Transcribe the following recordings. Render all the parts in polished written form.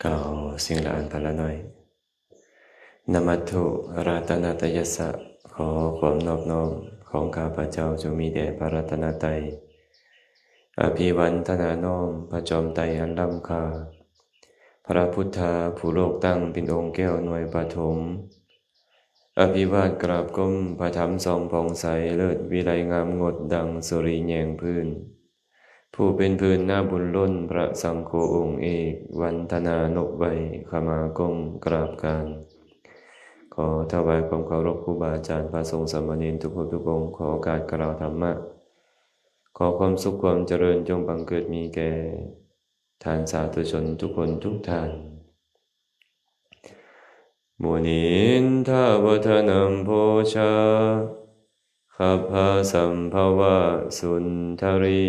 กล่าวสิ่งละอันพันละน้อยนมัตถุรัตนตยัสสะขอความนอบน้อมของข้าพเจ้าจงมีแด่พระรัตนตรัยอภิวันทนาน้อมพระจอมไตรอันล้ำค่าพระพุทธาผู้โลกตั้งเป็นองค์แก้วหน่วยปฐมอภิวาทกราบก้มพระธรรมทรงผ่องใสเลิศวิไลงามงดดังสุริแยงพื้นผู้เป็นพื้นหน้าบุญล้นพระสังโฆองค์เอกวันธนานกใบขมาก้มกราบการขอถวายความเคารพครูบาอาจารย์พระสงฆ์สามเณรทุกรูปทุกองค์ขอโอกาสกล่าวธรรมะขอความสุขความเจริญจงบังเกิดมีแก่ทานสาธุชนทุกคนทุกท่านมุนินทาวทนัมโพชาขัพพะสัมภวะสุนทรี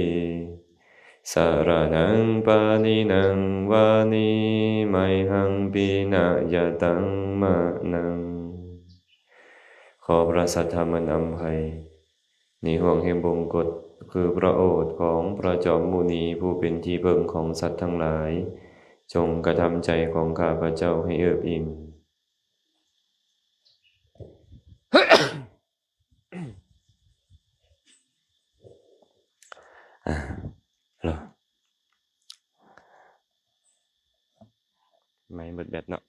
สารนังปานินังวานิไมหังปีนายตังมะนังขอพระสัทธรรมนำให้ในห่วงแห่งบงกฎคือพระโอษฐ์ของพระจอมมุนีผู้เป็นที่พึ่งของสัตว์ทั้งหลายจงกระทำใจของข้าพเจ้าให้เอิบอิ่มเหรอไม่เบิดแบตเนาะ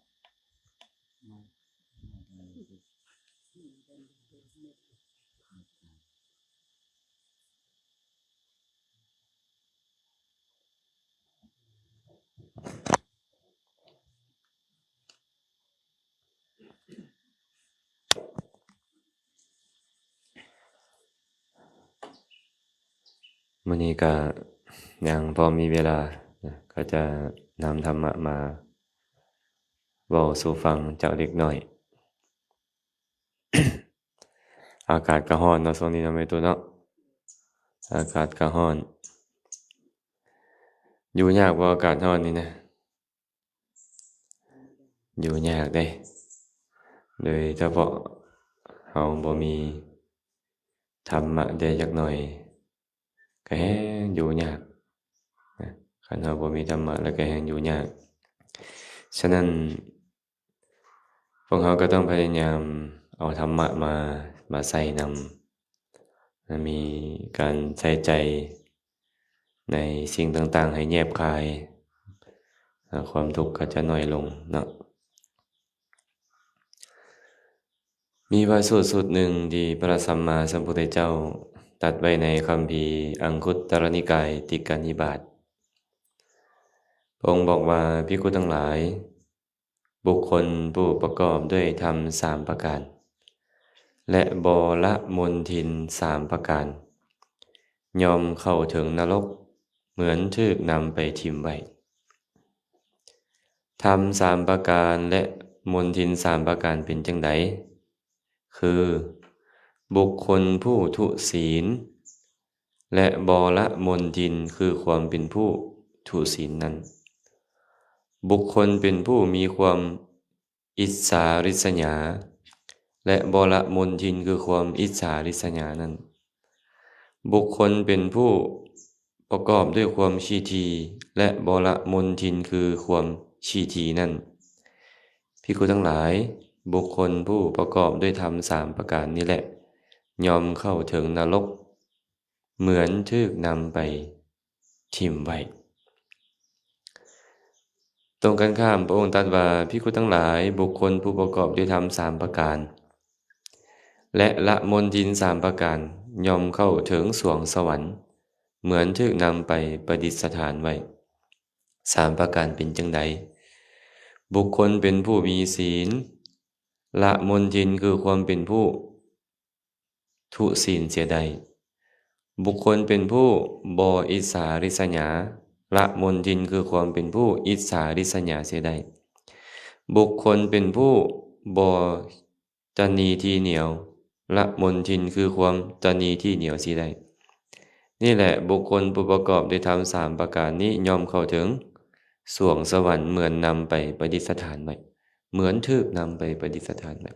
มื้อนี้ก็ยังพอมีเวลาก็จะนำธรรมะมาเว้าสู่ฟังเจ้าเล็กน้อย อากาศก็ร้อนเนาะช่วงนี้เนาะแม่ตัวเนาะอากาศก็ร้อนอยู่ยากบ่อากาศร้อนนี่นะอยู่ยากเด้โดยเฉพาะเฮาบ่มีธรรมะได้จักหน่อยก็แฮงอยู่ยากนะคันเฮาบ่มีธรรมะแล้วก็แฮงอยู่ยากฉะนั้นพวกเขาก็ต้องพยายามเอาธรรมะมาใส่นำมีการใส่ใจในสิ่งต่างๆให้แยบคายความทุกข์ก็จะน้อยลงเนาะมีพระสูตรหนึ่งที่พระสัมมาสัมพุทธเจ้าตรัสไว้ในคัมภีร์อังคุตตรนิกายติกานิบาตพระองค์บอกว่าภิกขุทั้งหลายบุคคลผู้ประกอบด้วยธรรม3ประการและบละมนทิน3ประการยอมเข้าถึงนรกเหมือนถูกนำไปทิ่มไว้ธรรม3ประการและมนทิน3ประการเป็นจังไดคือบุคคลผู้ทุศีลและบละมนทินคือความเป็นผู้ทุศีลนั้นบุคคลเป็นผู้มีความอิจฉาริษยาและบละมนทินคือความอิจฉาริษยานั้นบุคคลเป็นผู้ประกอบด้วยความชีทีและบละมนทินคือความชีทีนั้นภิกขุทั้งหลายบุคคลผู้ประกอบด้วยธรรม3ประการนี้แหละยอมเข้าถึงนรกเหมือนถูกนำไปทิ่มไว้ตรงกันข้ามพระองค์ตรัสว่าภิกขุทั้งหลายบุคคลผู้ประกอบด้วยธรรม3ประการและละมนทิน3ประการยอมเข้าถึงสวงสวรรค์เหมือนถูกนำไปประดิษฐานไว้3ประการเป็นจังใดบุคคลเป็นผู้มีศีลละมนทินคือความเป็นผู้ทุศีลเสียใดบุคคลเป็นผู้บ่อิจฉาริษยาละมนทินคือความเป็นผู้อิจฉาริษยาเสียใดบุคคลเป็นผู้บ่ตนีที่เหนียวละมนทินคือความตนีที่เหนียวเสียใดนี่แหละบุคคลผู้ประกอบด้วยธรรม3ประการนี้ย่อมเข้าถึงสวงสวรรค์เหมือนนำไปประดิษฐานไว้เหมือนถูกนำไปประดิษฐานไว้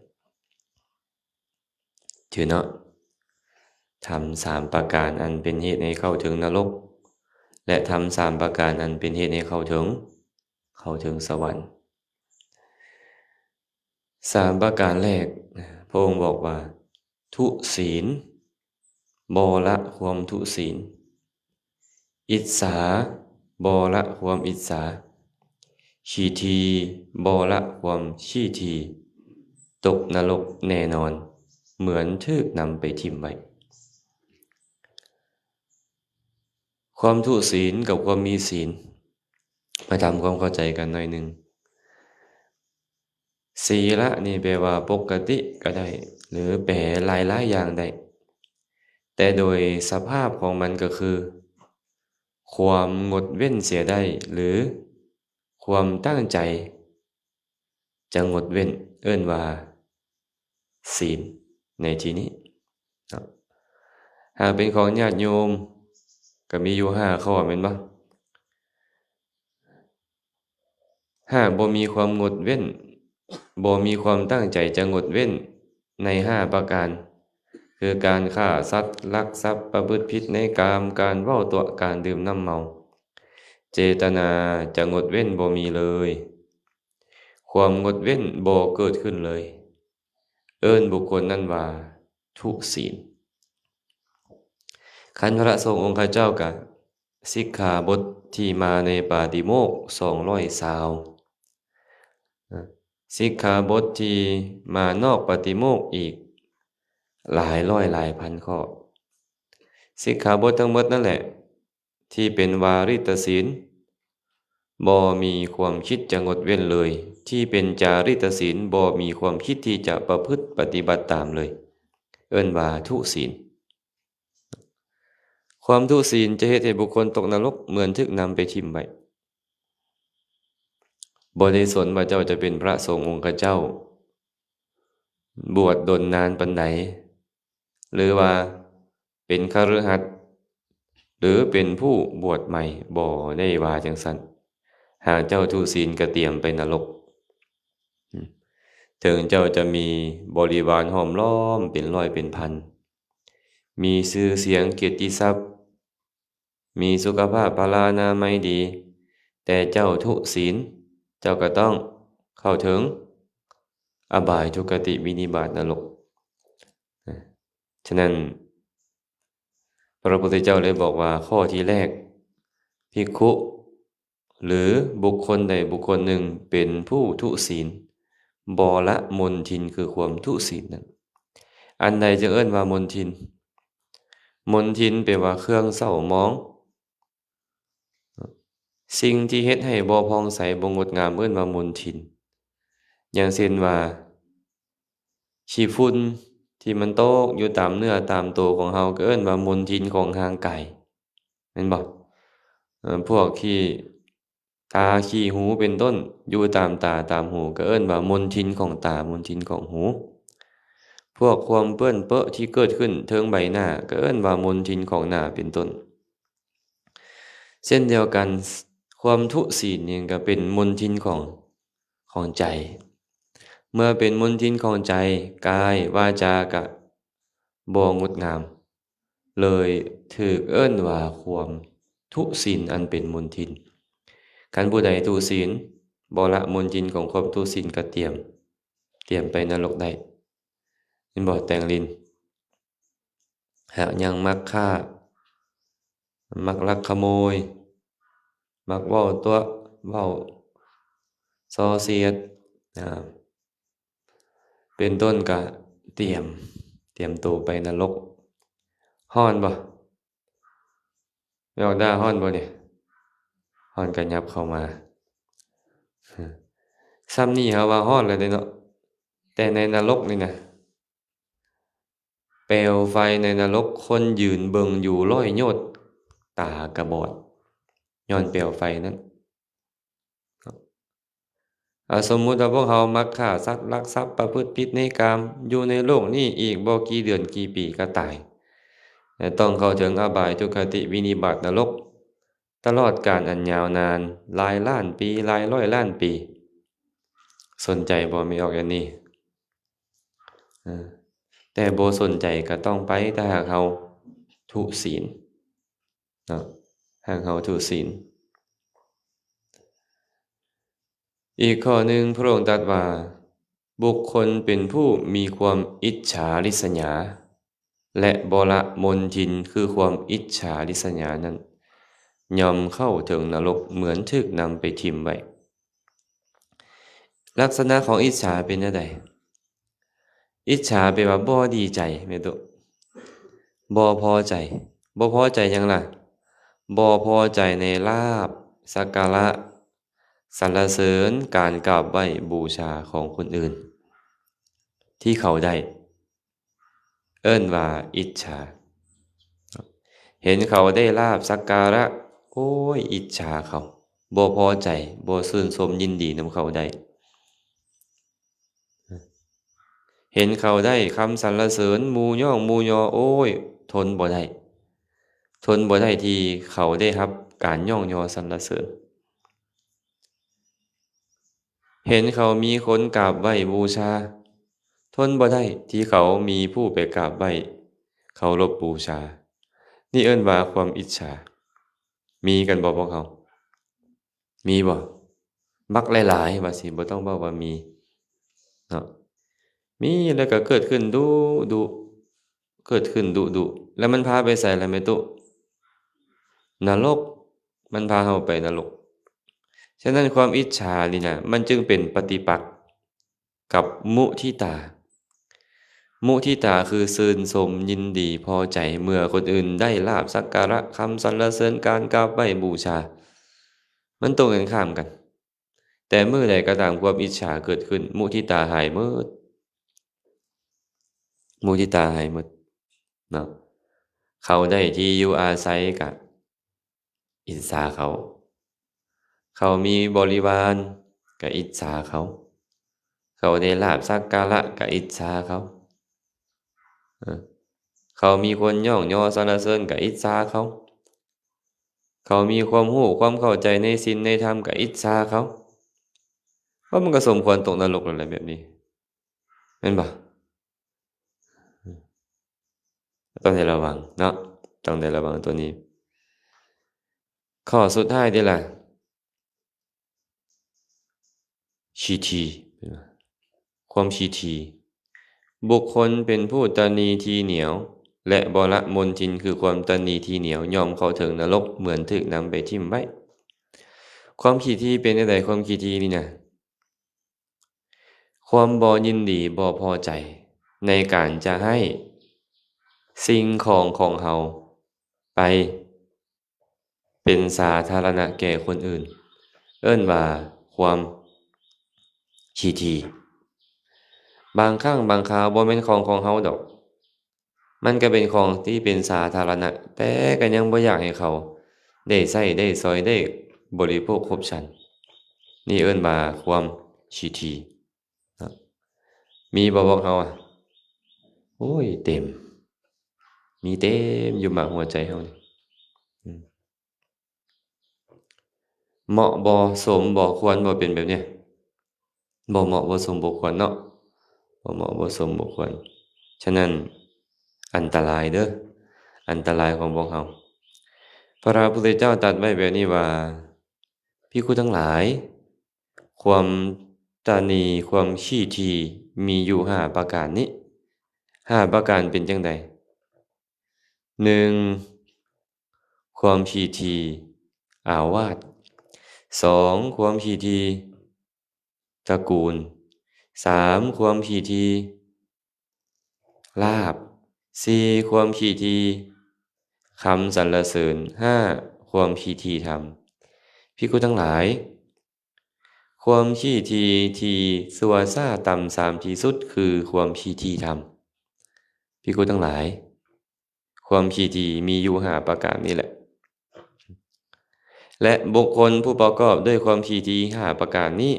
ถือเนาะธรรม3ประการอันเป็นเหตุให้เข้าถึงนรกและธรรม3ประการอันเป็นเหตุให้เข้าถึง เข้าถึงสวรรค์3ประการแรกพระองค์บอกว่าทุศีลบ่ละความทุศีลอิจฉาบ่ละความอิจฉาชีทีบ่ละความชีทีตกนรกแน่นอนเหมือนถูกนำไปทิ่มไว้ความทุศีลกับความมีศีลมาทำความเข้าใจกันหน่อยหนึ่งศีละนี่แปลว่าปกติก็ได้หรือแปลหลายๆอย่างได้แต่โดยสภาพของมันก็คือความงดเว้นเสียได้หรือความตั้งใจจะงดเว้นเอิ้นว่าศีลในที่นี้หากเป็นของญาติโยมก็มีอยู่5ข้อแม่นบ่หากบ่มีความงดเว้นบ่มีความตั้งใจจะงดเว้นใน5ประการคือการฆ่าสัตว์ลักทรัพย์ประพฤติผิดในกามการเว้าตัวการดื่มน้ำเมาเจตนาจะงดเว้นบ่มีเลยความงดเว้นบ่เกิดขึ้นเลยเอิ้นบุคคลนั้นว่าทุศีลคันพระสงฆ์องค์ข้าเจ้ากะสิกขาบทที่มาในปาติโมกข์220สิกขาบทที่มานอกปาติโมกข์อีกหลายร้อยหลายพันข้อสิกขาบททั้งหมดนั่นแหละที่เป็นวาริตศีลบ่มีความคิดจะงดเว้นเลยที่เป็นจาริตศีลบ่มีความคิดที่จะประพฤติปฏิบัติตามเลยเอิ้นว่าทุศีลความทุศีลจะเฮ็ดให้บุคคลตกนรกเหมือนถูกนำไปทิ่มไว้บ่ได้สนว่าเจ้าจะเป็นพระสงฆ์องค์ข้าเจ้าบวชดนนานปานใดหรือว่าเป็นคฤหัสถ์หรือเป็นผู้บวชใหม่บ่ได้ว่าจังซั่นหากเจ้าทุศีลก็เตรียมไปนรกถึงเจ้าจะมีบริวารห้อมล้อมเป็นร้อยเป็นพันมีชื่อเสียงเกียรติทรัพย์มีสุขภาพพลานามัยดีแต่เจ้าทุศีลเจ้าก็ต้องเข้าถึงอบายทุกติวินิบาตนรกฉะนั้นพระพุทธเจ้าเลยบอกว่าข้อที่แรกภิกขุหรือบุคคลใดบุคคลหนึ่งเป็นผู้ทุศีลบ่ละมนทินคือความทุศีลนั้นอันใดจึงเอิ้นว่ามนทินมนทินแปลว่าเครื่องเศร้าหมองสิ่งที่เฮ็ดให้บ่ผ่องใสบ่งดงามเอิ้นว่ามนทินอย่างเช่นว่าขี้ฝุ่นที่มันตกอยู่ตามเนื้อตามตัวของเราก็เอิ้นว่ามลทินของร่างกายแม่นบ่พวกขี้ตาขี้หูเป็นต้นอยู่ตามตาตามหูก็เอิ้นว่ามลทินของตามลทินของหูพวกความเปื้อนเปอะที่เกิดขึ้นเทิงใบหน้าก็เอิ้นว่ามลทินของหน้าเป็นต้นเช่นเดียวกันความทุศีลนี่ก็เป็นมลทินของใจเมื่อเป็นมลทินของใจกายวาจากะบ่งดงามเลยถูกเอิ้นว่าความทุศีลอันเป็นมลทินคันผู้ใดทุศีลบ่ละมลทินของความทุศีลก็เตรียมไปนรกได้เห็นบ่แต่งลิ้นหากยังมักฆ่ามักลักขโมยมักเว้าตัวเว้าส่อเสียดเป็นต้นก็เตรียมตัวไปนรกฮ้อนบ่ไม่ออกด้าฮ้อนบ่เนี่ยฮ้อนก็ยับเข้ามาซ้ำนี่เฮาว่าฮ้อนแล้วเด้เนาะแต่ในนรกนี่นะเปลวไฟในนรกคนยืนเบิ่งอยู่ร้อยโยชน์ตาก็บอดย้อนเปลวไฟนั้นสมมุติว่าพวกเรามักฆ่าสัตว์ลักทรัพย์ประพฤติผิดในกามอยู่ในโลกนี้อีกบ่กี่เดือนกี่ปีก็ตายและต้องเข้าถึงอบายทุกขติวินิบาตนรกตลอดกาลอันยาวนานหลายล้านปีหลายร้อยล้านปีสนใจบ่มีออกอย่างนี้แต่บ่สนใจก็ต้องไปถ้าหากเราทุศีลเนาะหากเราทุศีล อีกข้อหนึ่งพระองค์ตรัสว่าบุคคลเป็นผู้มีความอิจฉาริษยาและบ่ละมนทินคือความอิจฉาริษยานั้นย่อมเข้าถึงนรกเหมือนถูกนำไปทิ่มไว้ลักษณะของอิจฉาเป็นจั่งใดอิจฉาแปลว่าบ่ดีใจแม่ตุบ่พอใจบ่พอใจหยังล่ะบ่พอใจในลาภสักการะสรรเสริญการกราบไหว้บูชาของคนอื่นที่เขาได้เอิ้นว่าอิจฉาเห็นเขาได้ลาภสักการะโอ้ยอิจฉาเขาบ่พอใจบ่ชื่นชมยินดีนำเขาได้เห็นเขาได้คำสรรเสริญหมู่ย่องหมู่ยอโอ้ยทนบ่ได้ทนบ่ได้ที่เขาได้รับการย่องยอสรรเสริญเห็นเขามีคนกราบไหว้บูชาทนบ่ได้ที่เขามีผู้ไปกราบไหว้เคารพบูชานี่เอิ้นว่าความอิจฉามีกันบ่พวกเขามีบ่มักหลายๆว่าสิบ่ต้องเว้าว่ามีเนาะมีแล้วก็เกิดขึ้นดุๆเกิดขึ้นดุๆแล้วมันพาไปไสล่ะแม่ตุนรกมันพาเราไปนรกฉะนั้นความอิจฉานี่น่ะมันจึงเป็นปฏิปักษ์กับมุทิตามุทิตาคือชื่นชมยินดีพอใจเมื่อคนอื่นได้ลาภสักการะคำสรรเสริญการกราบไหว้บูชามันตรงกันข้ามกันแต่เมื่อใดก็ตามความอิจฉาเกิดขึ้นมุทิตาหายหมดมุทิตาหายหมดเนาะเขาได้ที่อยู่อาศัยก็อิจฉาเขาเขามีบริวารก็อิจฉาเขาเขาได้ลาภสักการะก็อิจฉาเขาเออเขามีคนย่องยอสรรเสริญก็อิจฉาเขาเขามีความรู้ความเข้าใจในศีลในธรรมก็อิจฉาเขาเพราะมันก็สมควรตกนรกนั่นแหละแบบนี้แม่นบ่ต้องได้ระวังเนาะต้องได้ระวังตัวนี้ข้อสุดท้ายนี่ล่ะชีทีความชีทีบุคคลเป็นผู้ตนีทีเหนียวและบ่ละมนทินคือความตนีทีเหนียวย่อมเข้าถึงนรกเหมือนถูกนำไปทิ่มไว้ความขี้ทีเป็นจั่งใดความขี้ทีนี่น่ะความบ่ยินดีบ่พอใจในการจะให้สิ่งของของเราไปเป็นสาธารณะแก่คนอื่นเอิ้นว่าความขี้ทีบางครั้งบางคราวบ่แม่นของของเราดอกมันก็เป็นของที่เป็นสาธารณะแต่ก็ยังบ่อยากให้เขาได้ใช้ได้สอยได้บริโภคครบฉันนี่เอิ้นว่าความขี้ถี่เนาะมีบ่พวกเราอะโอ้ยเต็มมีเต็มอยู่หมากหัวใจเรานี่อืมเหมาะบ่สมบ่ควรบ่เป็นแบบเนี้ยบ่เหมาะบ่สมบ่ควรเนาะบ่เหมาะบ่สมบ่ควรฉะนั้นอันตรายเด้ออันตรายของพวกเราพระพุทธเจ้าตรัสไว้แบบนี้ว่าภิกขุทั้งหลายความตราหนี่ความขี้ถี่มีอยู่ห้าประการนี้ห้าประการเป็นจั่งใด1ความถี่ถี่อาวาส2ความถี่ถี่ตระกูล3ความถี่ถี่ลาภ4ความถี่ถี่คำสรรเสริญ5ความถี่ถี่ธรรมภิกขุทั้งหลายความขี้ถี่ที่ชั่วช้าต่ำทรามที่สุดคือความขี้ถี่ธรรมภิกขุทั้งหลายความขี้ถี่มีอยู่ห้าประการนี้แหละและบุคคลผู้ประกอบด้วยความขี้ถี่ห้าประการนี้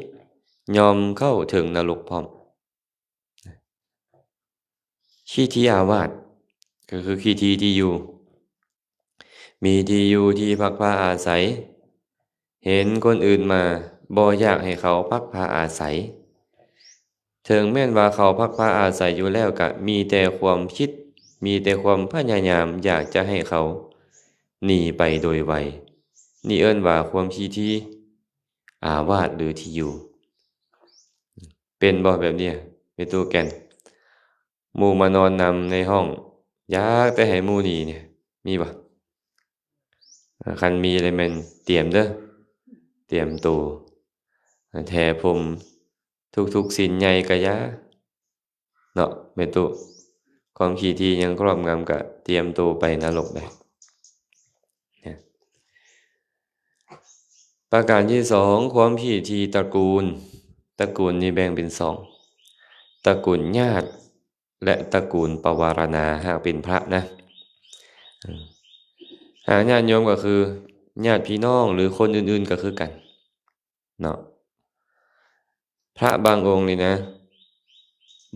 ย่อมเข้าถึงนรกพร้อมขี้ถี่อาวาสก็คือขี้ถี่ที่อยู่มีที่อยู่ที่พักผ้าอาศัยเห็นคนอื่นมาบ่อยากให้เขาพักผ้าอาศัยถึงแม้นว่าเขาพักผ้าอาศัยอยู่แล้วก็มีแต่ความคิดมีแต่ความพยายามอยากจะให้เขาหนีไปโดยไวนี่เอิ้นว่าความขี้ถี่อาวาสหรือที่อยู่ เป็นบ่แบบเนี้ยไปตู้แก่นหมู่มานอนนำในห้องอยากแต่ให้หมู่หนีเนี่ยมีบ่คันมีเลยแม่นเตรียมเด้อเตรียมตัวแผ่พรมทุกๆศีลใหญ่ก็อย่าเนาะแม่ตู้ความขี้ถี่ยังครอบงำก็เตรียมตัวไปนรกได้เนี่ยประการที่สองความขี้ถี่ตระกูลนี่แบ่งเป็นสองตระกูลญาติและตระกูลปวารณาหากเป็นพระนะหากญาติโยมก็คือญาติพี่น้องหรือคนอื่นๆก็คือกันเนาะพระบางองค์นี่นะ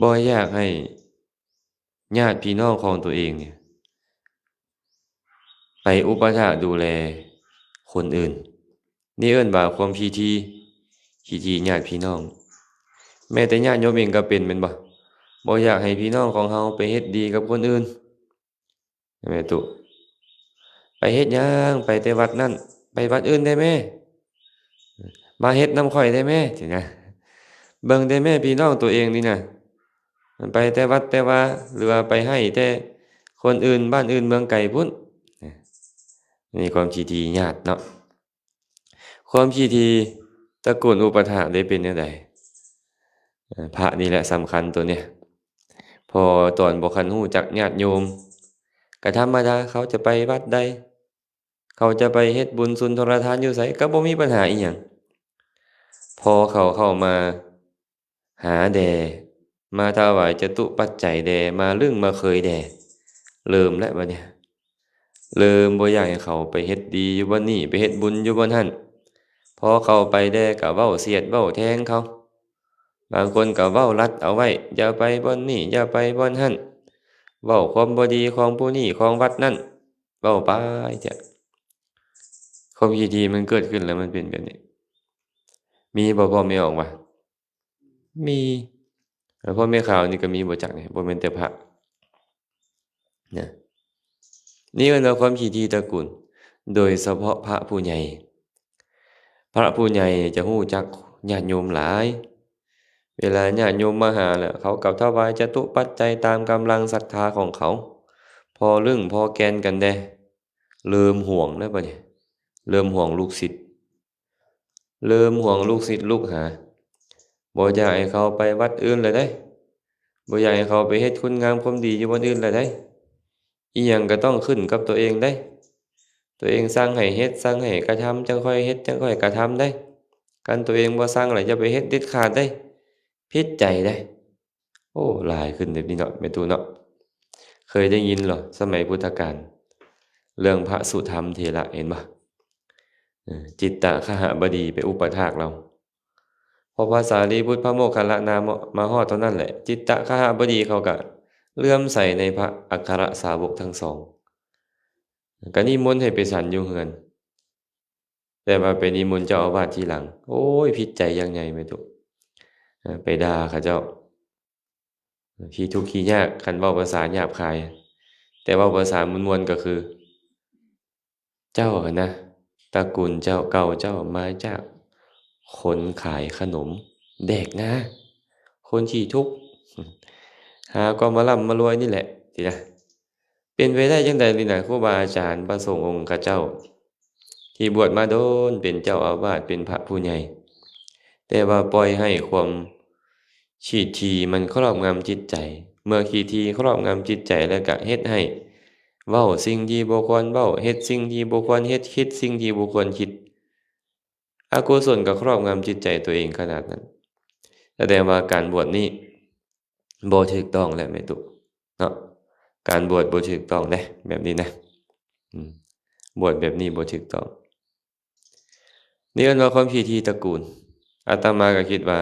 บ่อยากให้ญาติพี่น้องของตัวเองเนี่ยไปอุปถากดูแลคนอื่นนี่เอิ้นว่าความขี้ถี่ญาติพี่น้องแม้แต่ญาติโยมเองก็เป็นแม่นบ่อยากให้พี่น้องของเฮาไปเฮ็ดดีกับคนอื่นแม่ตุไปเฮ็ดหยังไปแต่วัดนั้นไปวัดอื่นได้แม่มาเฮ็ดนำข้อยได้แม่สินะเบิ่งได้แม่พี่น้องตัวเองนี่น่ะมันไปแต่วัดแต่ว่าหรือว่าไปให้แต่คนอื่นบ้านอื่นเมืองไกลพุ้นนี่ความขี้ถี่ญาติเนาะความขี้ถี่ตระกูลอุปถากได้เป็นแนวใดพระนี่แหละสำคัญตัวเนี้ยพอตอนบ่คันฮู้จักญาติโยมก็ธรรมดาเขาจะไปวัดใดเขาจะไปเฮ็ดบุญสุนทรทานอยู่ไสก็บ่มีปัญหาอิหยังพอเขาเข้ามาหาแด่มาถวายจตุปัจจัยแด่มาลึงมาเคยแด่เริ่มแล้วบัดเนี้ยเริ่มบ่อยากให้เขาไปเฮ็ดดีอยู่บ่นี้ไปเฮ็ดบุญอยู่บ่นั้นพอเข้าไปแด่ก็เว้าเสียดเว้าแทงเขาบางคนก็เว้าลัดเอาไว้อย่าไปบ่อนนี้อย่าไปบ่อนหั้นเว้าความบ่ดีของผู้นี้ของวัดนั้นเว้าไปเถอะความขี้ถี่มันเกิดขึ้นแล้วมันเป็นแบบนี้มีบ่พ่อแม่ออกว่ามีพ่อแม่ข่าวนี่ก็มีบ่จักนี่บ่แม่นแต่พระนะนี่เอิ้นว่าความขี้ถี่ตระกูลโดยเฉพาะพระผู้ใหญ่พระผู้ใหญ่จะฮู้จักญาติโยมหลายเวลาญาติโยมมาหาแล้วเขาก็ถวายจตุปัจจัยตามกำลังศรัทธาของเขาพอลึงพอแกนกันแด้เริ่มห่วงแล้วบัดนี้เริ่มห่วงลูกศิษย์เริ่มห่วงลูกศิษย์ลูกหาบ่อยากให้เขาไปวัดอื่นแล้วเด้บ่อยากให้เขาไปเฮ็ดคุณงามความดีอยู่บ่อนอื่นแล้วเด้อิหยังก็ต้องขึ้นกับตัวเองเด้ตัวเองสั่งให้เฮ็ดสั่งให้กระทำจังค่อยเฮ็ดจังค่อยกระทำเด้คันตัวเองบ่สั่งแล้วอย่าไปเฮ็ดเด็ดขาดเด้ผิดใจเด้โอ้หลายขึ้นเดี๋ยวนี้เนาะแม่ตู่เนาะเคยได้ยินเหรอสมัยพุทธกาลเรื่องพระสุธรรมเถระเห็นบ่จิตตคหบดีไปอุปถากเราพอพระสารีบุตรพระโมคคัลลานะมาฮอดเท่านั้นแหละจิตตคหบดีเขาก็เลื่อมใสในพระอัครสาวกทั้งสองก็นิมนต์ให้ไปฉันอยู่เฮือนแต่ว่าไปนิมนต์เจ้าอาวาสทีหลังโอ้ยผิดใจอย่างใหญ่แม่ตุไปด่าเขาเจ้าขี้ทุกข์ขี้ยากคันเว้าภาษาหยาบคายแต่เว้าภาษามวลๆก็คือเจ้าอะนะตระกูลเจ้าเก่าเจ้ามาจากคนขายขนมแดกนะคนขี้ทุกข์หาความมาร่ำมารวยนี่แหละสินะเป็นไปได้จังใดนี่น่ะครูบาอาจารย์พระสงฆ์องค์ข้าเจ้าที่บวชมาโดนเป็นเจ้าอาวาสเป็นพระผู้ใหญ่แต่ว่าปล่อยให้ความขี้ถี่มันครอบงำจิตใจเมื่อขี้ถี่ครอบงำจิตใจแล้วก็เฮ็ดให้เว้าสิ่งที่บ่ควรเว้าเฮ็ดสิ่งที่บ่ควรเฮ็ดคิดสิ่งที่บ่ควรคิดอกุศลก็ครอบงำจิตใจตัวเองขนาดนั้นแสดงว่าการบวชนี้บ่ถูกต้องแล้วแม่ตุเนาะการบวชบ่ถูกต้องเด้แบบนี้นะอืมบวชแบบนี้บ่ถูกต้องนี่เอิ้นว่าความขี้ถี่ตระกูลอาตมาก็คิดว่า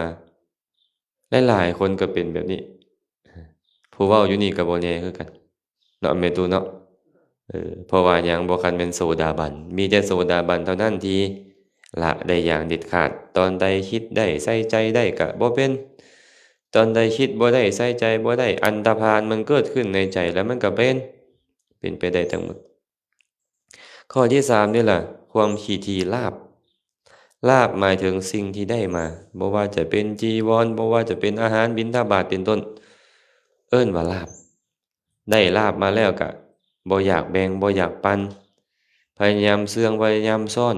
หลายๆคนก็เป็นแบบนี้ผู้เว้าอยู่นี่ก็บ่แน่คือกันเนาะแม่ตุเนาะเพราะว่าหยังบ่คันแม่นโสดาบันมีแต่โสดาบันเท่านั้นที่ละได้อย่างเด็ดขาดตอนใดคิดได้ใส่ใจได้ก็บ่เป็นตอนใดคิดบ่ได้ใส่ใจบ่ได้อันตรพาลมันเกิดขึ้นในใจแล้วมันก็เป็นไปได้ทั้งหมดข้อที่3นี่ล่ะความขี้ถี่ลาภ ลาภหมายถึงสิ่งที่ได้มาบ่ว่าจะเป็นจีวรบ่ว่าจะเป็นอาหารบิณฑบาตเป็นต้นเอิ้นว่าลาภได้ลาภมาแล้วก็บ่อยากแบ่งบ่อยากปันพยายามเสื่องพยายามซ่อน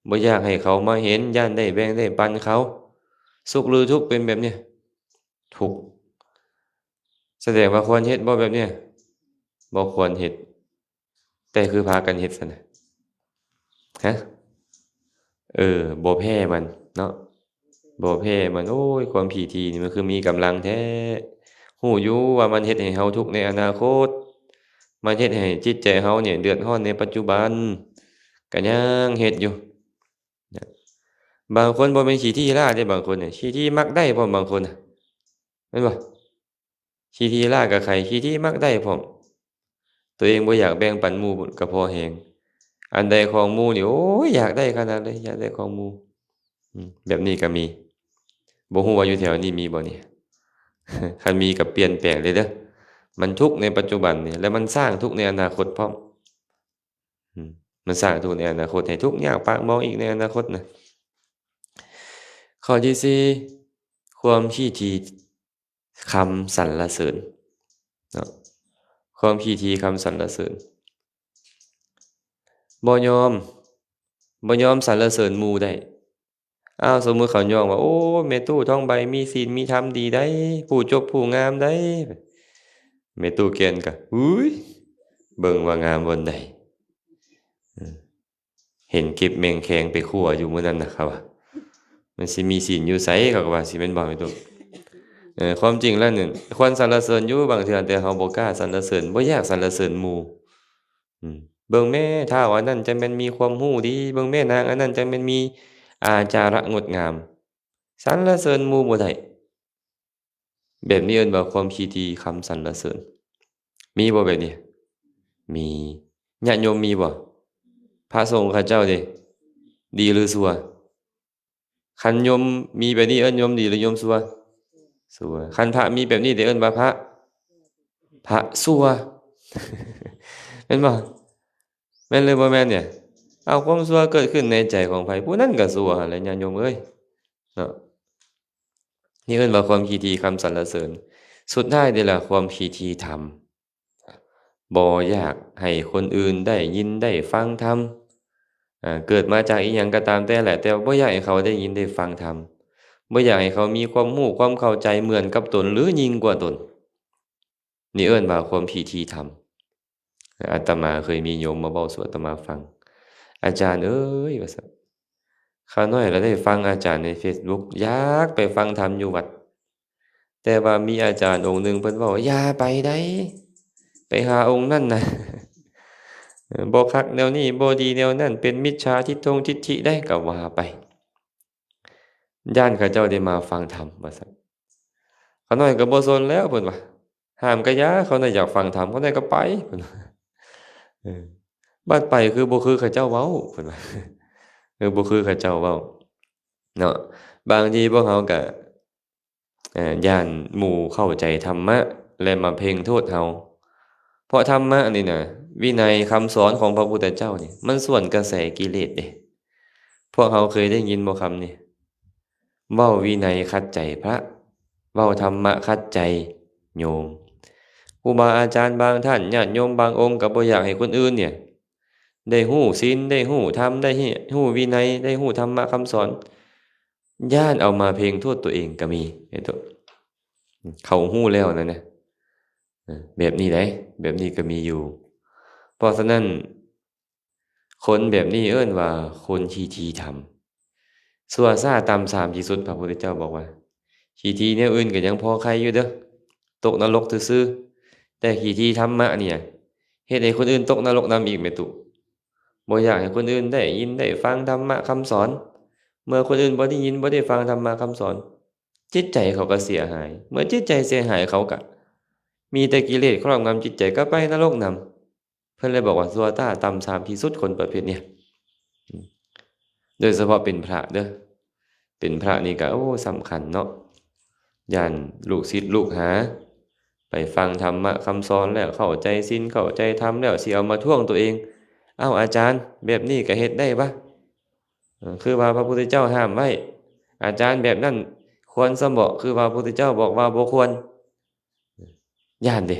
บ่อยากให้เขามาเห็นย้านได้แบ่งได้ปันเขาสุขหรือทุกข์เป็นแบบเนี้ยทุกข์แสดงว่าควรเฮ็ดบ่แบบเนี้ยบ่ควรเฮ็ดแต่คือพากันเฮ็ดซั่นน่ะฮะบ่แพ้มันเนาะบ่แพ้มันโอ๊ยความถี่ถี่นี่มันคือมีกำลังแท้รู้อยู่ว่ามันเฮ็ดให้เราทุกข์ในอนาคตมันเฮ็ดให้จิตใจเราเนี่ยเดือดร้อนในปัจจุบันก็ยังเฮ็ดอยู่นะบางคนบ่แม่นขี้ที่ราเดะบางคนเนี่ยขี้ที่มักได้พร้อมบางคนน่ะแม่นบ่ขี้ที่ราก็ไข้ขี้ที่มักได้พร้อมตัวเองบ่อยากแบ่งปันหมู่ก็พอแรงอันใดของหมู่นี่โอ๊ยอยากได้ขนาดเลยอยากได้ของหมู่แบบนี้ก็มีบ่ฮู้ว่าอยู่แถวนี้มีบ่เนี่ยคันมีก็เปลี่ยนแปลงเลยเด้อมันทุกข์ในปัจจุบันเนี่ยแล้วมันสร้างทุกข์ในอนาคตพร้อมอืมมันสร้างทุกข์ในอนาคตให้ทุกข์ยากปากหมองอีกในอนาคตน่ะข้อที่สี่ความขี้ถี่คำสรรเสริญเนาะความขี้ถี่คำสรรเสริญบ่ยอมสรรเสริญหมู่ได้อ้าวสมมุติเขาย่องว่าโอ้แม่ตู้ทองใบมีศีลมีธรรมดีได้ผู้จบผู้งามได้แม่ตู้แก่นก็อุ๊ยเบิ่งว่างามบ่นใดอือเห็นเก็บแมงแคงไปคั่วอยู่มื้อนั้นน่ะเขาว่ามันสิมีศีลอยู่ไสเขาก็ว่าสิแม่นบ่แม่ตู้ความจริงแล้วเนี่ยควรสรรเสริญอยู่บางเทื่อแต่เราบ่กล้าสรรเสริญบ่อยากสรรเสริญหมู่เบิ่งแม่ท้าวอันนั้นจังแม่นมีความรู้ดีเบิ่งแม่นางอันนั้นจังแม่นมีอาจาระงดงามสรรเสริญหมู่บ่ได้แบบนี้เอิ้นว่าความขี้ถี่คำสรรเสริญมีบ่แบบนี้มีญาติโยมมีบ่พระสงฆ์เขาเจ้าเดะดีหรือชั่วคันโยมมีแบบนี้เอิ้นโยมดีหรือโยมชั่วชั่วคันพระมีแบบนี้ได้เอิ้นว่าพระซั่วแม่นบ่แม่นหรือบ่แม่นเนี่ยอ้าวความซั่วเกิดขึ้นในใจของไผผู้นั้นก็ซั่วหั่นแหละญาติโยมเอ้ยเนาะนี่เอิ้นว่าความขี้ถี่คำสรรเสริญสุดท้ายนี่ล่ะความขี้ถี่ธรรมบ่อยากให้คนอื่นได้ยินได้ฟังธรรมเกิดมาจากอิหยังก็ตามแต่แหละแต่ว่าบ่อยากให้เขาได้ยินได้ฟังธรรมบ่อยากให้เขามีความรู้ความเข้าใจเหมือนกับตนหรือยิ่งกว่าตนนี่เอิ้นว่าความขี้ถี่ธรรมอาตมาเคยมีโยมมาเว้าสู่อาตมาฟังอาจารย์เอ้ยว่าซั่นข้าน้อยเราได้ฟังอาจารย์ในเฟซบุ๊กอยากไปฟังธรรมอยู่วัดแต่ว่ามีอาจารย์องค์หนึ่งเพิ่นเว้าว่าอย่าไปได้ ไปหาองค์นั้นน่ะบ่คักแนวนี้บ่ดีแนวนั้นเป็นมิจฉาทิฏฐิได้ก็ว่าไปย้านเขาเจ้าได้มาฟังธรรมว่าซั่นเขาน้อยก็บ่สนแล้วเพิ่นว่าห้ามก็อย่าเขาน่ะอยากฟังธรรมเขาน้อยก็ไปเพิ่นว่าเออบัดไปคือบ่คือเขาเจ้าเว้าเพิ่นว่าบ่คือเขาเจ้าเว้าเนาะบางทีพวกเราก็ย้านหมู่เข้าใจธรรมะและมาเพ่งโทษเราเพราะธรรมะนี่น่ะวินัยคำสอนของพระพุทธเจ้านี่มันสวนกระแสกิเลสเดะพวกเราเคยได้ยินบ่คำนี้เว้าวินัยขัดใจพระเว้าธรรมะขัดใจโยมครูบาอาจารย์บางท่านญาติโยมบางองค์ก็บ่อยากให้คนอื่นเนี่ยได้ฮู้ศีลได้ฮู้ธรรมได้ฮู้วินัยได้ฮู้ธรรมะคำสอนย้านเอามาเพ่งโทษตัวเองก็มีเห็นตัวเขาฮู้แล้วนั่นน่ะแบบนี้ได้แบบนี้ก็มีอยู่เพราะฉะนั้นคนแบบนี้เอิ้นว่าคนขี้ถี่ธรรมซั่วซ่าต่ำทรามที่สุดพระพุทธเจ้าบอกว่าขี้ถี่แนวอื่นก็ยังพอใครอยู่เด้อตกนรกซื่อๆแต่ขี้ถี่ธรรมะเนี่ยเฮ็ดให้คนอื่นตกนรกนำอีกแม่ตุบ่อยากให้คนอื่นได้ยินได้ฟังธรรมะคำสอนเมื่อคนอื่นบ่ได้ยินบ่ได้ฟังธรรมะคำสอนจิตใจเขาก็เสียหายเมื่อจิตใจเสียหายเขาก็มีแต่กิเลสครอบงำจิตใจก็ไปนรกนำเพิ่นเลยบอกว่าซัวต้าต่ำทรามที่สุดคนประเภทเนี้ยโดยเฉพาะเป็นพระเด้อเป็นพระนี่ก็โอ้สำคัญเนาะย้านลูกศิษย์ลูกหาไปฟังธรรมะคำสอนแล้วเข้าใจศีลเข้าใจธรรมแล้วสิเอามาท่วงตัวเองอ้าวอาจารย์แบบนี้ก็เฮ็ดได้บ่ คือว่าพระพุทธเจ้าห้ามไว้อาจารย์แบบนั้นควรซะบ่คือว่าพระพุทธเจ้าบอกว่าบ่ควรย้านเด้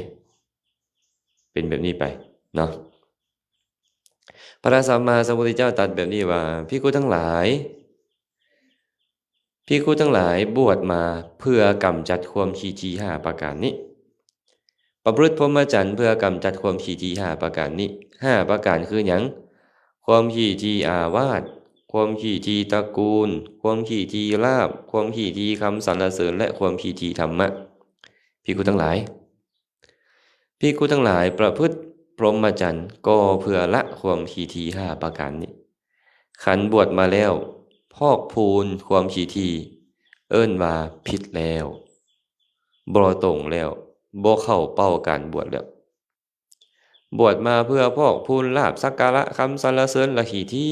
เป็นแบบนี้ไปเนาะพระสัมมาสัมพุทธเจ้าตรัสแบบนี้ว่าภิกขุทั้งหลายบวชมาเพื่อกำจัดความขี้ที5ประการนี้ประพฤติพรหมจรรย์เพื่อกำจัดความขี้ที5ประการนี้5ประการคือหยังความขี้ทีอาวาสความขี้ทีตระกูลความขี้ทีลาภความขี้ทีคำสรรเสริญและความขี้ทีธรรมะภิกขุทั้งหลายประพฤติพรหมจรรย์ก็เพื่อละความขี้ที5ประการนี้ขันบวชมาแล้วพอกพูนความขี้ทีเอิ้นว่าผิดแล้วบ่ตรงแล้วบ่เข้าเป้าการบวชแล้วบวชมาเพื่อพอกพูนลาภสักการะคำสรรเสริญละขี้ที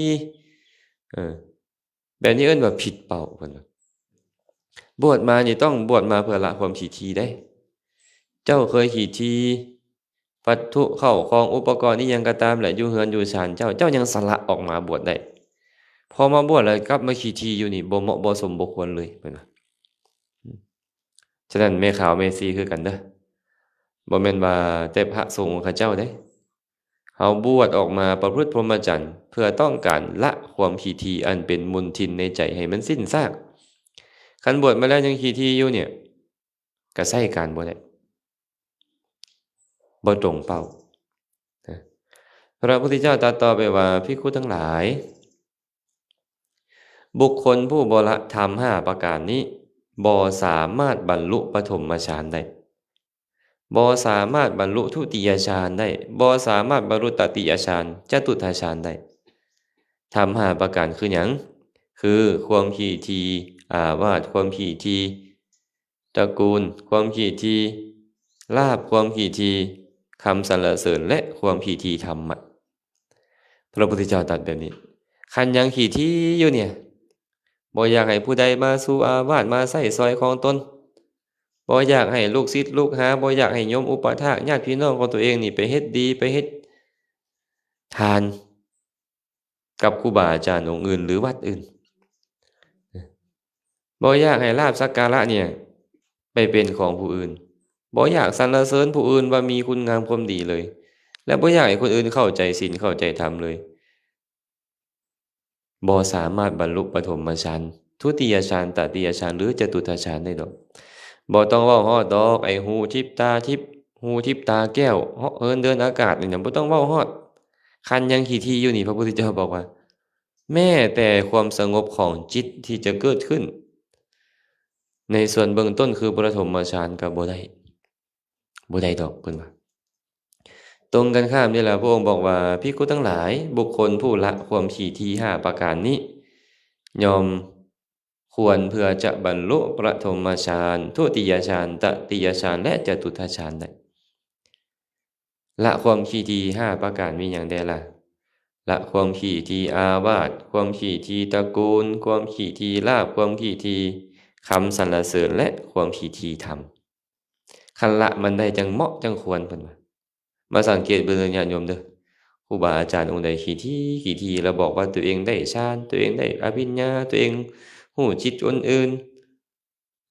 เออแบบนี้เอิ้นว่าผิดเป้าเพิ่นว่าบวชมานี่ต้องบวชมาเพื่อละความขี้ทีได้เจ้าเคยขี้ทีวัตถุเข้าของอุปกรณ์อิหยังก็ตามแหละอยู่เฮือนอยู่ศาลเจ้ายังสละออกมาบวชได้พอมาบวชแล้วกลับมาขี้ทีอยู่นี่บ่เหมาะบ่สมบ่ควรเลยเพิ่นว่าฉะนั้นแม่ขาวแม่ซีคือกันเด้อบ่แม่นว่าแต่พระสงฆ์เขาเจ้าเด้เฮาบวชออกมาประพฤติพรหมจรรย์เพื่อต้องการละความขี้ทีอันเป็นมลทินในใจให้มันสิ้นซากคันบวชมาแล้วยังขี้ทีอยู่เนี่ยก็ใช้การบ่ได้บ่ตรงเป้านะพระพุทธเจ้าตรัสต่อไปว่าภิกขุทั้งหลายบุคคลผู้บ่ละธรรม5ประการนี้บ่สามารถบรรลุปฐมฌานได้บ่สามารถบรรลุทุติยฌานได้บ่สามารถบรรลุตติยฌานจตุตถฌานได้ธรรม5ประการคือหยังคือความขี้ทีอาวาสความขี้ทีตระกูลความขี้ทีลาภความขี้ทีคำสรรเสริญและความขี้ทีธรรมะพระพุทธเจ้าตรัสแบบนี้คันยังขี้ทีอยู่เนี่ยบ่อยากให้ผู้ใดมาสู่อาวาสมาใช้สอยของตนบ่อยากให้ลูกศิษย์ลูกหาบ่อยากให้โยมอุปถากญาติพี่น้องของตัวเองนี่ไปเฮ็ดดีไปเฮ็ดทานกับครูบาอาจารย์องค์อื่นหรือวัดอื่นบ่อยากให้ลาภสักการะเนี่ยไปเป็นของผู้อื่นบ่อยากสรรเสริญผู้อื่นว่ามีคุณงามความดีเลยและบ่อยากให้คนอื่นเข้าใจศีลเข้าใจธรรมเลยบ่สามารถบรรลุปฐมฌานทุติยฌานตติยฌานหรือจตุตถฌานได้ดอกบ่ต้องเว้าฮอดดอกไอ้หูทิพตาทิพหูทิพตาแก้วเหาะเหินเดินอากาศนี่น่ะบ่ต้องเว้าฮอดคันยังขี้ทีอยู่นี่พระพุทธเจ้าบอกว่าแม้แต่ความสงบของจิตที่จะเกิดขึ้นในส่วนเบื้องต้นคือปฐมฌานก็บ่ได้ดอกเพิ่นว่าตรงกันข้ามนี่แหละพระองค์บอกว่าภิกขุทั้งหลายบุคคลผู้ละความขี้ที5ประการนี้ย่อมควรเพื่อจะบรรลุปฐมฌานทุติยฌานตติยฌานและจตุตถฌานได้ละความขี้ที5ประการมีหยังใดล่ะละความขี้ทีอาวาสความขี้ทีตระกูลความขี้ทีลาภความขี้ทีคำสรรเสริญและความขี้ทีธรรมคันละมันได้จังเหมาะจังควรเพิ่นว่ามาสังเกตเบิ่งญาติโยมเด้อครูบาอาจารย์องค์ใดขี้ทีแล้วบอกว่าตัวเองได้ฌานตัวเองได้อภิญญาตัวเองฮู้จิตคนอื่น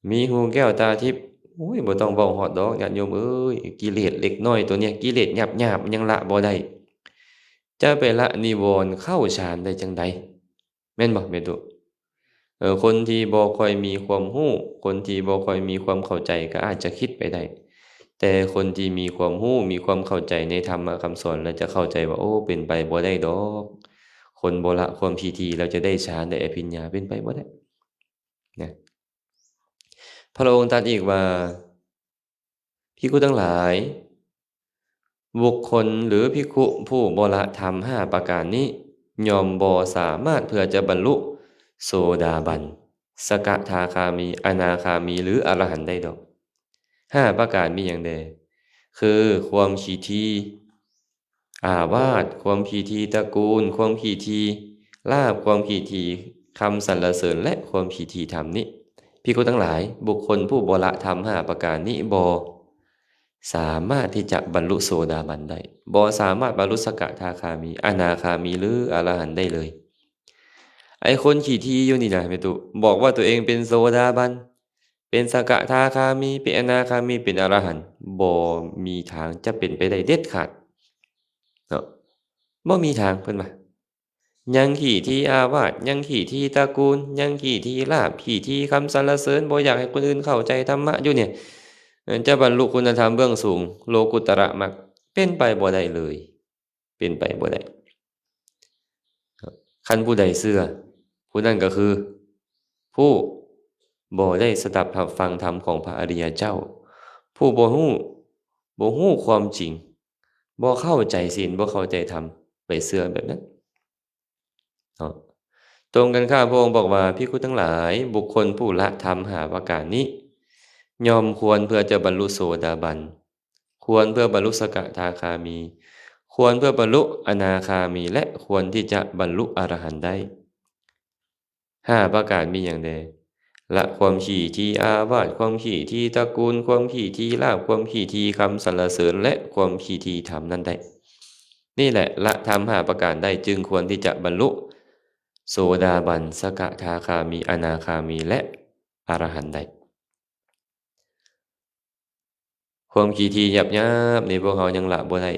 มีหูแก้วตาทิพย์โอ้ยบ่ต้องเว้าฮอดดอกญาติโยมเอ้ยกิเลสเล็กน้อยตัวเนี้ยกิเลสหยาบๆยังละบ่ได้จะไปละนิวรณ์เข้าฌานได้จังใดแม่นบ่แม่ตุคนที่บ่ค่อยมีความรู้คนที่บ่ค่อยมีความเข้าใจก็อาจจะคิดไปได้แต่คนที่มีความรู้มีความเข้าใจในธรรมะคำสอนแล้วจะเข้าใจว่าโอ้เป็นไปบ่ได้ดอกคนบ่ละความขี้ถี่แล้วจะได้ฌานได้อภิญญาเป็นไปบ่ได้นะพระองค์ตรัสอีกว่าภิกขุทั้งหลายบุคคลหรือภิกขุผู้บ่ละธรรม5ประการนี้ย่อมบ่สามารถเพื่อจะบรรลุโสดาบันสกทาคามีอนาคามีหรืออรหันต์ได้ดอก5ประการมีหยังใดคือความขี้ทีอาวาสความขี้ทีตระกูลความขี้ทีลาภความขี้ทีคำสรรเสริญและความขี้ทีธรรมนี้ภิกขุทั้งหลายบุคคลผู้บ่ละธรรม5ประการนี้บ่สามารถที่จะบรรลุโสดาบันได้บ่สามารถบรรลุสกทาคามีอนาคามีหรืออรหันต์ได้เลย ไอ้คนขี้ทีอยู่นี่นะแม่ตุบอกว่าตัวเองเป็นโสดาบันเป็นสกทาคามีเป็นอนาคามีเป็นอรหันต์บ่มีทางจะเป็นไปได้เด็ดขาดเนาะบ่มีทางเพิ่นว่ายังขี้ทีอาวาสยังขี้ทีตระกูลยังขี้ทีลาภขี้ทีคำสรรเสริญบ่อยากให้คนอื่นเข้าใจธรรมะอยู่เนี่ยจะบรรลุคุณธรรมเบื้องสูงโลกุตระมรรคเป็นไปบ่ได้เลยเป็นไปบ่ได้คันผู้ใดเชื่อผู้นั้นก็คือผู้บ่ได้สดับรับฟังธรรมของพระอริยเจ้าผู้บ่ฮู้ความจริงบ่เข้าใจศีลบ่เข้าใจธรรมไปเชื่อแบบนั้นเนาะตรงกันข้ามพระองค์บอกว่าภิกขุทั้งหลายบุคคลผู้ละธรรมหาประการนี้ย่อมควรเพื่อจะบรรลุโสดาบันควรเพื่อบรรลุสกทาคามีควรเพื่อบรรลุอนาคามีและควรที่จะบรรลุอรหันต์ได้5ประการมีอย่างใดละความขี่ทีอาวาสความขี่ทีตระกูลความขี่ทีลาภความขี่ทีคำสรรเสริญและความขี่ทีธรรมนั้นได้นี่แหละละธรรม5ประการได้จึงควรที่จะบรรลุโสดาบันสกทาคามีอนาคามีและอรหันต์ได้ความขี่ทีหยาบๆนี่พวกเขายังละบ่ได้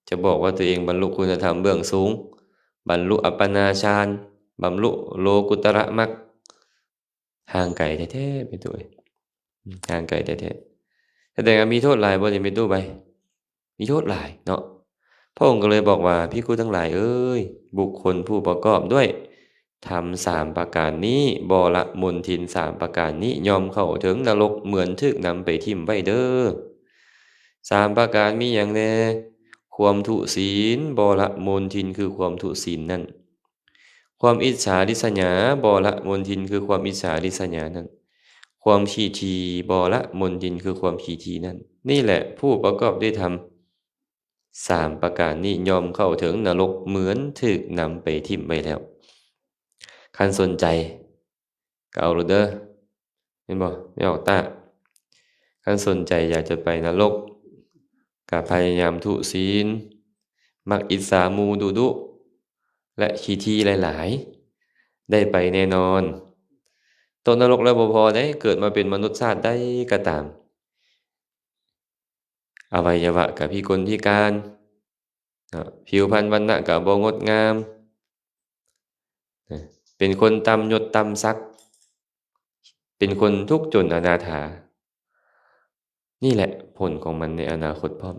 จะบอกว่าตัวเองบรรลุคุณธรรมเบื้องสูงบรรลุอัปปนาฌานบรรลุโลกุตระมรรคห่างไกลแท้ๆไปตัวเองห่างไกลแท้ๆแสดงว่ามีโทษหลายบ่นี่ไปตู้ไปมีโทษหลายเนาะพระองค์ก็เลยบอกว่าภิกขุทั้งหลายเอ้ยบุคคลผู้ประกอบด้วยธรรม3ประการนี้บ่ละมลทิน3ประการนี้ย่อมเข้าถึงนรกเหมือนถึกนำไปทิ่มไว้เด้อ3ประการมีหยังแน่ความทุศีลบ่ละมลทินคือความทุศีลนั่นความอิจฉาริษยาบ่ละมลทินคือความอิจฉาริษยานั่นความขี้ทีบ่ละมลทินคือความขี้ทีนั่นนี่แหละผู้ประกอบด้วยธรรม3ประการนี้ย่อมเข้าถึงนรกเหมือนถึกนำไปทิ่มไว้แล้วคันสนใจก็เอาเด้อเห็นบ่ไม่ออกตาคันสนใจอยากจะไปนรกก็พยายามทุศีลมักอิจฉาหมู่ดุๆและขี้ทีหลายๆได้ไปแน่นอนตกนรกแล้วบ่พอเด้เกิดมาเป็นมนุษย์ชาติใดก็ตามอวัยวะก็พิกลพิการผิวพรรณวรรณะก็บ่งดงามเป็นคนต่ำยศต่ำศักดิ์เป็นคนทุกข์จนอนาถานี่แหละผลของมันในอนาคตพร้อม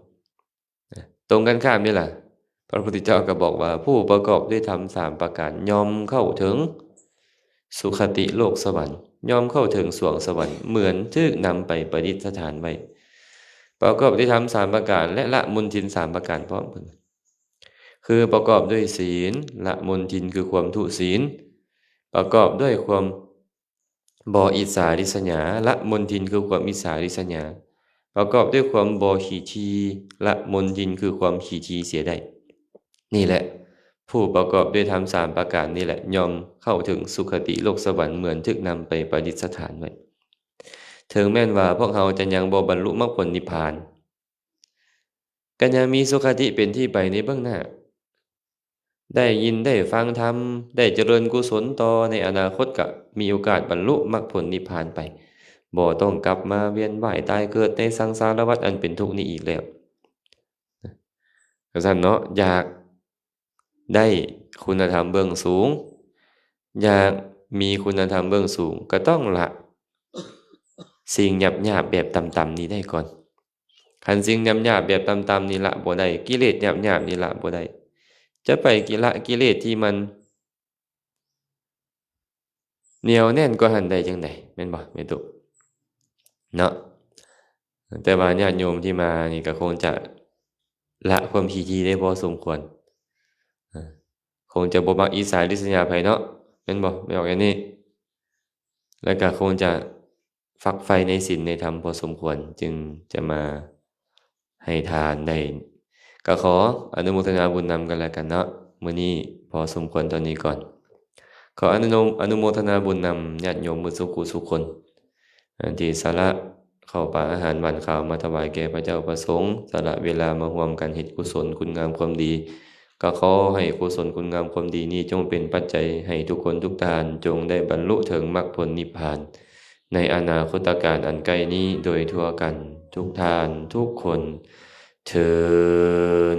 ตรงกันข้ามนี่ล่ะพระพุทธเจ้าก็บอกว่าผู้ประกอบด้วยธรรม3ประการย่อมเข้าถึงสุคติโลกสวรรค์ย่อมเข้าถึงสวงสวรรค์เหมือนถึกนำไปประดิษฐานไว้ประกอบด้วยธรรม3ประการและละมลทิน3ประการพร้อมกันคือประกอบด้วยศีลละมลทินคือความทุศีลประกอบด้วยความบ่อิจฉาริษยาละมลทินคือความอิจฉาริษยาประกอบด้วยความบ่ขี้ทีละมลทินคือความขี้ทีเสียได้นี่แหละผู้ประกอบด้วยธรรม3ประการนี่แหละย่อมเข้าถึงสุคติโลกสวรรค์เหมือนถึกนำไปประดิษฐานไว้ถึงแม้นว่าพวกเราจะยังบ่บรรลุมรรคผลนิพพานก็ยังมีสุคติเป็นที่ไปในเบื้องหน้าได้ยินได้ฟังธรรมได้เจริญกุศลต่อในอนาคตก็มีโอกาสบรรลุมรรคผลนิพพานไปบ่ต้องกลับมาเวียนว่ายตายเกิดในสังสารวัฏอันเป็นทุกข์นี้อีกแล้วก็ซั่นเนาะอยากได้คุณธรรมเบื้องสูงอยากมีคุณธรรมเบื้องสูงก็ต้องละสิ่งหยาบๆแบบต่ำๆนี้ได้ก่อนคันสิ่งหยาบๆแบบต่ำๆนี่ละบ่ได้กิเลสหยาบๆนี่ละบ่ได้จะไปกิเลสที่มันเหนียวแน่นกว่าหั้นได้จังได๋แม่นบ่แม่ตุเนาะแต่ว่าญาติโยมที่มานี่ก็คงจะละความขี้ทีได้พอสมควรคงจะบ่มักอิจฉาริษยาไผเนาะแม่นบ่ไม่ออกอย่างนี้แล้วก็คงจะฝักใฝ่ในศีลในธรรมพอสมควรจึงจะมาให้ทานได้ก็ขออนุโมทนาบุญนำกันแล้วกันเนาะมื้อนี้พอสมควรเท่านี้ก่อนขออนุโมทนาบุญนำญาติโยมมื้อสุขุสุขคนที่สละข้าวปลาอาหารหวานข้าวมาถวายแก่พระเจ้าประสงค์สละเวลามาร่วมกันเฮ็ดกุศลคุณงามความดี ก็ขอให้กุศลคุณงามความดีนี้จงเป็นปัจจัยให้ทุกคนทุกท่านจงได้บรรลุถึงมรรคผลนิพพานในอนาคตการอันใกล้นี้โดยทั่วกันทุกท่านทุกคนเทอญ